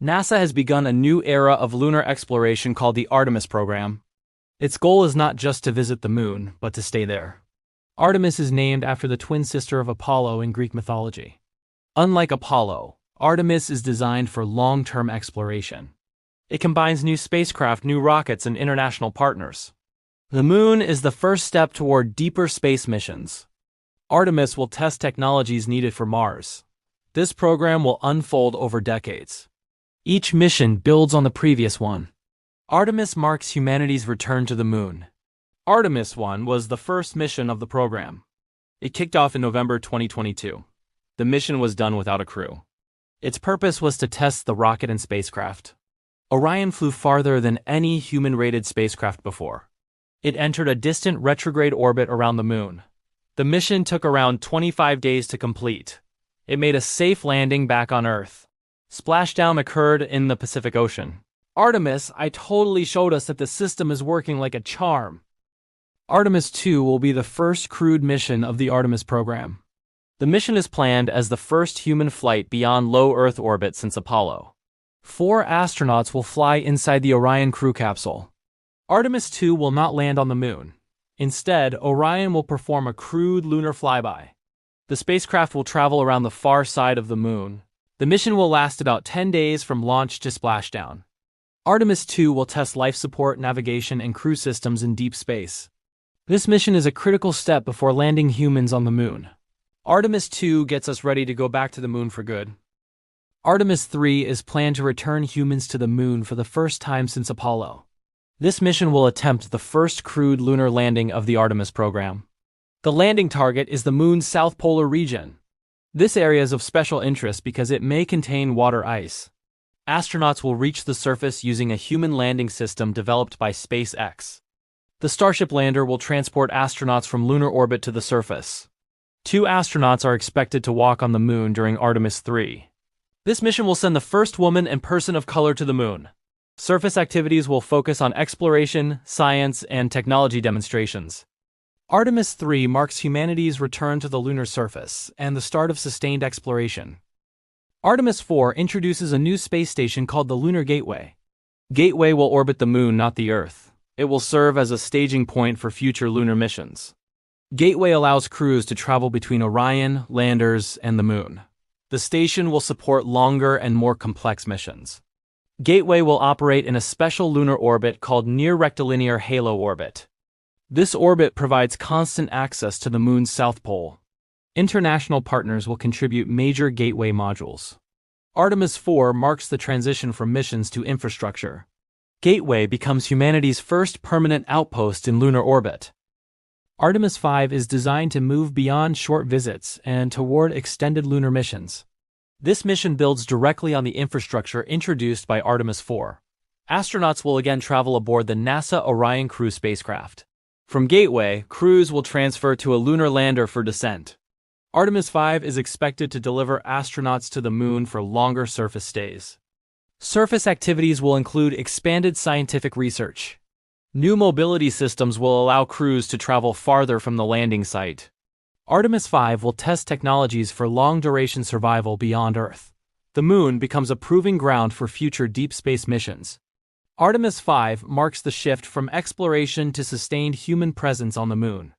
NASA has begun a new era of lunar exploration called the Artemis program. Its goal is not just to visit the moon, but to stay there. Artemis is named after the twin sister of Apollo in Greek mythology. Unlike Apollo, Artemis is designed for long-term exploration. It combines new spacecraft, new rockets, and international partners. The moon is the first step toward deeper space missions. Artemis will test technologies needed for Mars. This program will unfold over decades. Each mission builds on the previous one. Artemis marks humanity's return to the moon. Artemis I was the first mission of the program. It kicked off in November 2022. The mission was done without a crew. Its purpose was to test the rocket and spacecraft. Orion flew farther than any human-rated spacecraft before. It entered a distant retrograde orbit around the moon. The mission took around 25 days to complete. It made a safe landing back on Earth. Splashdown occurred in the Pacific Ocean. Artemis I totally showed us that the system is working like a charm. Artemis II will be the first crewed mission of the Artemis program. The mission is planned as the first human flight beyond low Earth orbit since Apollo. 4 astronauts will fly inside the Orion crew capsule. Artemis II will not land on the moon. Instead, Orion will perform a crewed lunar flyby. The spacecraft will travel around the far side of the moon. The mission will last about 10 days from launch to splashdown. Artemis II will test life support, navigation, and crew systems in deep space. This mission is a critical step before landing humans on the moon. Artemis II gets us ready to go back to the moon for good. Artemis III is planned to return humans to the moon for the first time since Apollo. This mission will attempt the first crewed lunar landing of the Artemis program. The landing target is the moon's south polar region. This area is of special interest because it may contain water ice. Astronauts will reach the surface using a human landing system developed by SpaceX. The Starship lander will transport astronauts from lunar orbit to the surface. 2 astronauts are expected to walk on the moon during Artemis III. This mission will send the first woman and person of color to the moon. Surface activities will focus on exploration, science, and technology demonstrations. Artemis III marks humanity's return to the lunar surface and the start of sustained exploration. Artemis IV introduces a new space station called the Lunar Gateway. Gateway will orbit the moon, not the Earth. It will serve as a staging point for future lunar missions. Gateway allows crews to travel between Orion, landers, and the moon. The station will support longer and more complex missions. Gateway will operate in a special lunar orbit called near rectilinear halo orbit. This orbit provides constant access to the moon's south pole. International partners will contribute major Gateway modules. Artemis IV marks the transition from missions to infrastructure. Gateway becomes humanity's first permanent outpost in lunar orbit. Artemis V is designed to move beyond short visits and toward extended lunar missions. This mission builds directly on the infrastructure introduced by Artemis IV. Astronauts will again travel aboard the NASA Orion crew spacecraft. From Gateway, crews will transfer to a lunar lander for descent. Artemis V is expected to deliver astronauts to the moon for longer surface stays. Surface activities will include expanded scientific research. New mobility systems will allow crews to travel farther from the landing site. Artemis V will test technologies for long-duration survival beyond Earth. The moon becomes a proving ground for future deep space missions. Artemis V marks the shift from exploration to sustained human presence on the moon.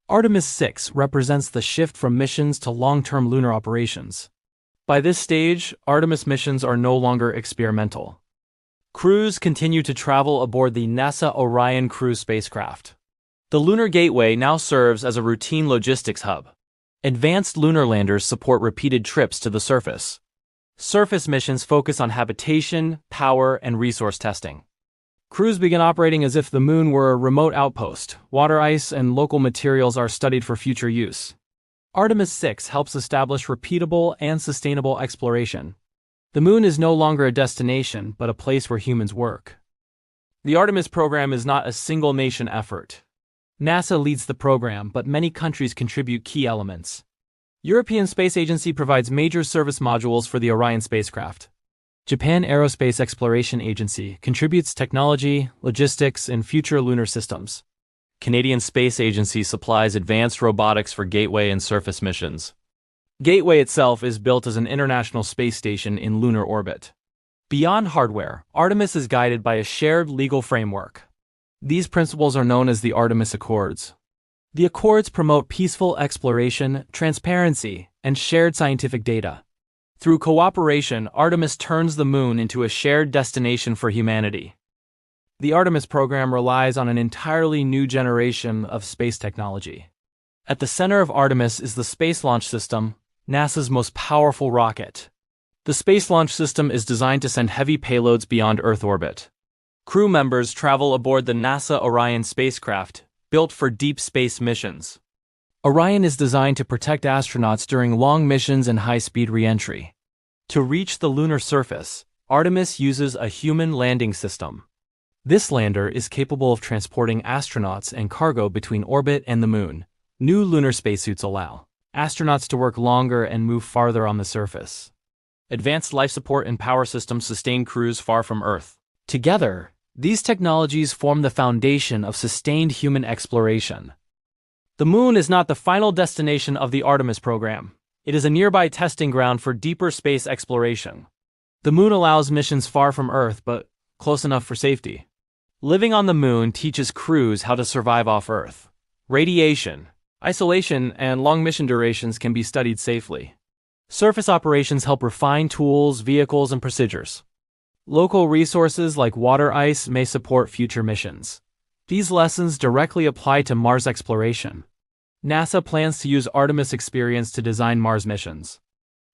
Artemis VI represents the shift from missions to long-term lunar operations. By this stage, Artemis missions are no longer experimental. Crews continue to travel aboard the NASA Orion crew spacecraft. The Lunar Gateway now serves as a routine logistics hub. Advanced lunar landers support repeated trips to the surface. Surface missions focus on habitation, power, and resource testing. Crews begin operating as if the moon were a remote outpost. Water ice and local materials are studied for future use. Artemis VI helps establish repeatable and sustainable exploration. The moon is no longer a destination, but a place where humans work. The Artemis program is not a single-nation effort. NASA leads the program, but many countries contribute key elements. European Space Agency provides major service modules for the Orion spacecraft. Japan Aerospace Exploration Agency contributes technology, logistics, and future lunar systems. Canadian Space Agency supplies advanced robotics for Gateway and surface missions. Gateway itself is built as an international space station in lunar orbit. Beyond hardware, Artemis is guided by a shared legal framework. These principles are known as the Artemis Accords. The Accords promote peaceful exploration, transparency, and shared scientific data. Through cooperation, Artemis turns the moon into a shared destination for humanity. The Artemis program relies on an entirely new generation of space technology. At the center of Artemis is the Space Launch System, NASA's most powerful rocket. The Space Launch System is designed to send heavy payloads beyond Earth orbit. Crew members travel aboard the NASA Orion spacecraft, built for deep space missions. Orion is designed to protect astronauts during long missions and high-speed re-entry. To reach the lunar surface, Artemis uses a human landing system. This lander is capable of transporting astronauts and cargo between orbit and the moon. New lunar spacesuits allow astronauts to work longer and move farther on the surface. Advanced life support and power systems sustain crews far from Earth. Together, these technologies form the foundation of sustained human exploration. The moon is not the final destination of the Artemis program. It is a nearby testing ground for deeper space exploration. The moon allows missions far from Earth, but close enough for safety. Living on the moon teaches crews how to survive off Earth. Radiation, isolation, and long mission durations can be studied safely. Surface operations help refine tools, vehicles, and procedures. Local resources like water ice may support future missions. These lessons directly apply to Mars exploration. NASA plans to use Artemis experience to design Mars missions.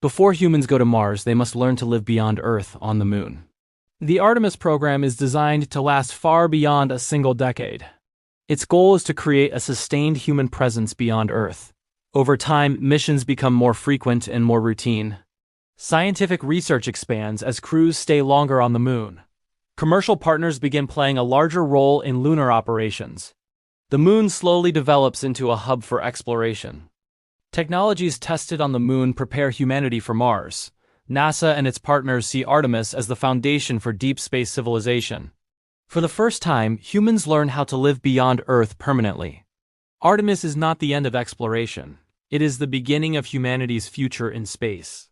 Before humans go to Mars, they must learn to live beyond Earth on the moon. The Artemis program is designed to last far beyond a single decade. Its goal is to create a sustained human presence beyond Earth. Over time, missions become more frequent and more routine. Scientific research expands as crews stay longer on the moon. Commercial partners begin playing a larger role in lunar operations. The moon slowly develops into a hub for exploration. Technologies tested on the moon prepare humanity for Mars. NASA and its partners see Artemis as the foundation for deep space civilization. For the first time, humans learn how to live beyond Earth permanently. Artemis is not the end of exploration. It is the beginning of humanity's future in space.